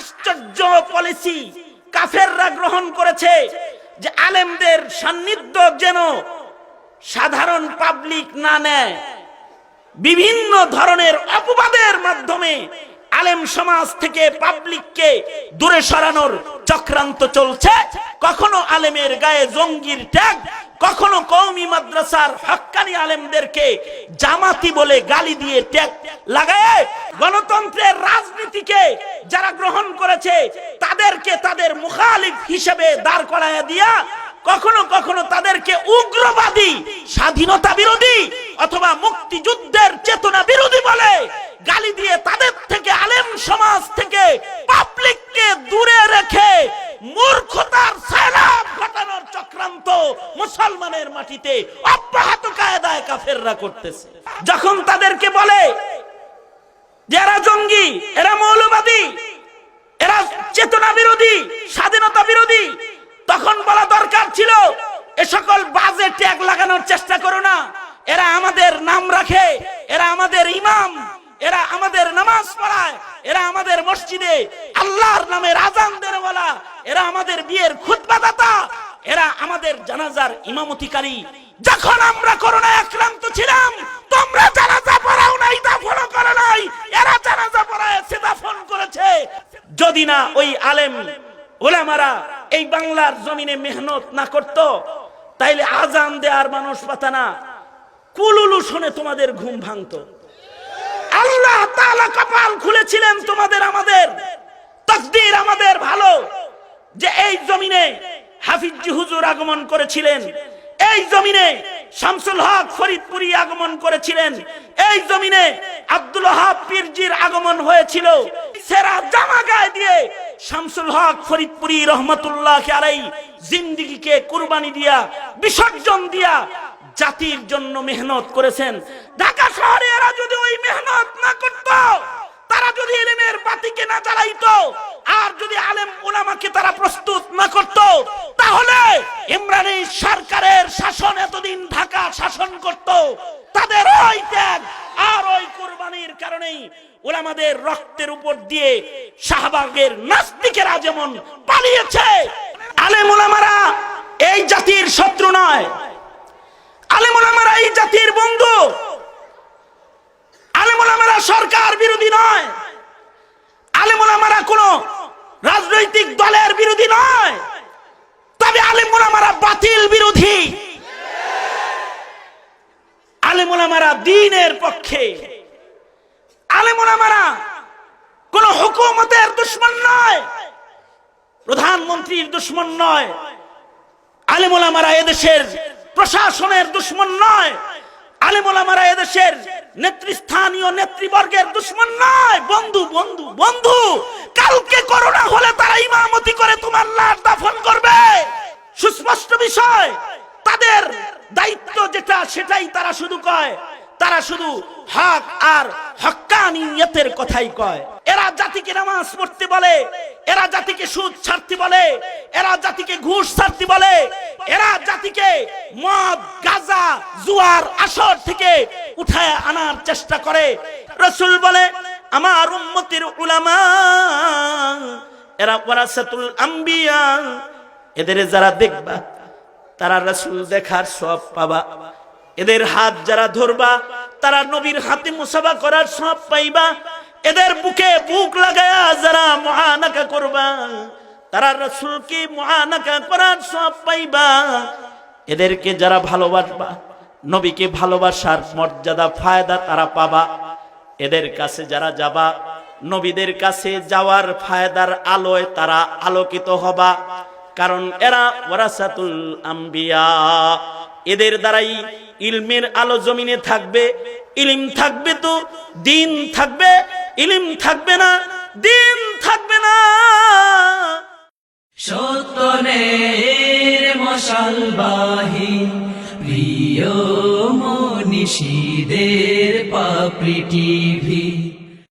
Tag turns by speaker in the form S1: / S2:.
S1: আশ্চর্য পলিসি কাফেররা গ্রহণ করেছে যে আলেমদের সান্নিধ্য যেন সাধারণ পাবলিক না নেয়। বিভিন্ন ধরনের অপবাদের মাধ্যমে আলেম সমাজ থেকে পাবলিককে দূরে সরানোর চক্রান্ত চলছে। কখনো আলেমের গায়ে জঙ্গির ট্যাগ, কখনো কওমি মাদ্রাসার হক্কানি আলেমদেরকে জামাতি বলে গালি দিয়ে ট্যাগ লাগায় গণতন্ত্রের রাজনীতিকে যারা গ্রহণ করেছে তাদেরকে তাদের মুখালিফ হিসেবে দাঁড় করায় দিয়া কখনো কখনো তাদেরকে উগ্রবাদী, স্বাধীনতা বিরোধী অথবা মুক্তিযুদ্ধের চেতনা বিরোধী বলে গালি দিয়ে তাদের থেকে আলেম সমাজ থেকে পাবলিককে দূরে রেখে মূর্খতার সয়লাব ঘটানোর চক্রান্ত মুসলমানের মাটিতে অব্যাহত কায়দায় কাফেররা করতেছে। যখন তাদেরকে বলে যে এরা জঙ্গি, এরা মৌলবাদী, এরা চেতনা বিরোধী, স্বাধীনতা বিরোধী, তখন বলা দরকার ছিল এ সকল বাজে ট্যাগ লাগানোর চেষ্টা করো না। এরা আমাদের নাম রাখে, এরা আমাদের ইমাম, এরা আমাদের নামাজ পড়ায়, এরা আমাদের মসজিদে আল্লাহর নামের আযান দেয় বলা, এরা আমাদের বিয়ের খুতবা দাতা, এরা আমাদের জানাজার ইমামতিকারী। যখন আমরা করোনা আক্রান্ত ছিলাম তোমরা জানাজা পড়াও নাই, দাফনও করো নাই, এরা জানাজা পড়ায় সে দাফন করেছে। যদি না ওই আলেম ওলামারা এই বাংলার জমিনে মেহনত না করত তাইলে আজান দেওয়ার মানুষ পাতা না, কুলুলু শুনে তোমাদের ঘুম ভাঙতো। আল্লাহ তাআলা কপাল খুলেছিলেন তোমাদের আমাদের, তাকদীর আমাদের ভালো যে এই জমিনে হাফিজি হুজুর আগমন করেছিলেন, এই জমিনে শামসুল হক ফরিদপুরি আগমন করেছিলেন, এই জমিনে আব্দুল ওয়াহাব পীরজির আগমন হয়েছিল। সেরা জামা গায়ে দিয়ে শামসুল হক ফরিদপুরি রহমাতুল্লাহ আলাইহি জিন্দেগিকে কুরবানি দিয়া, বিসর্জন দিয়া জাতির জন্য মেহনত করেছেন। ঢাকা শহরে এরা যদি ওই মেহনত না করত, তারা যদি ইলমের বাতিকে না জ্বালাইতো, আর যদি আলেম উলামাকে তারা প্রস্তুত না করত, তাহলে ইমরানী সরকারের শাসন এতদিন ঢাকা শাসন করত। তাদের ওই ত্যাগ আর ওই কুরবানির কারণেই উলামাদের রক্তের উপর দিয়ে শাহবাগের নাস্তিকেরা যেমন পালিয়েছে। আলেম উলামারা এই জাতির শত্রু নয়, আলেম উলামারা এই জাতির বন্ধু। আলেম উলামারা সরকার বিরোধী নয়, আলেম উলামারা কোন রাজনৈতিক দলের বিরোধী নয়, তবে আলেম উলামারা বাতিল বিরোধী। আলেম উলামারা দ্বীনের পক্ষে, আলেম উলামারা কোন হুকুমতের দুশমন নয়, প্রধানমন্ত্রীর দুশমন নয়, আলেম উলামারা এদেশের প্রশাসনের দুশমন নয়, আলেম উলামারা এদেশের নেতৃস্থানীয় নেতৃবর্গের দুশমন নয়। বন্ধু বন্ধু বন্ধু। কালকে করোনা হলে তারা ইমামতি করে তোমার লাশ দাফন করবে, সুস্পষ্ট বিষয়। তাদের দায়িত্ব যেটা সেটাই তারা শুধু কয়, তারা শুধু হক আর হক্কানিয়তের কথাই কয়। এরা জাতিকে নামাজ পড়তে বলে, এরা জাতিকে সুদ ছাড়তে বলে, এরা জাতিকে ঘুষ ছাড়তে বলে, এরা জাতিকে মদ, গাঁজা, জুয়ার আসর থেকে উঠায় আনার চেষ্টা করে। রাসূল বলে আমার উম্মতের উলামা এরা ওয়ারাসাতুল আম্বিয়া, এদের যারা দেখবা তারা রাসূল দেখার সওয়াব পাবা, এদের হাত যারা ধরবা তারা নবীর হাতে মুসাফা করার সওয়াব পাইবা, এদের বুকে বুক লাগায়া যারা মুআনাকা করবা তারা রাসূলকে মুআনাকা করার সওয়াব পাইবা, এদেরকে যারা ভালোবাসবা নবীকে ভালোবাসার মর্যাদা ফায়দা তারা পাবা, এদের কাছে যারা যাবা নবীদের কাছে যাওয়ার ফায়দার আলোয় তারা আলোকিত হবা। কারণ এরা ওয়ারাসাতুল আম্বিয়া, এদের দ্বারাই ইলমের আলো জমিনে থাকবে। ইলম থাকবে তো দ্বীন থাকবে, ইলম থাকবে না দ্বীন থাকবে না।
S2: সত্যের মশালবাহী প্রিয় মনীষীদের পাপড়ি টিভি।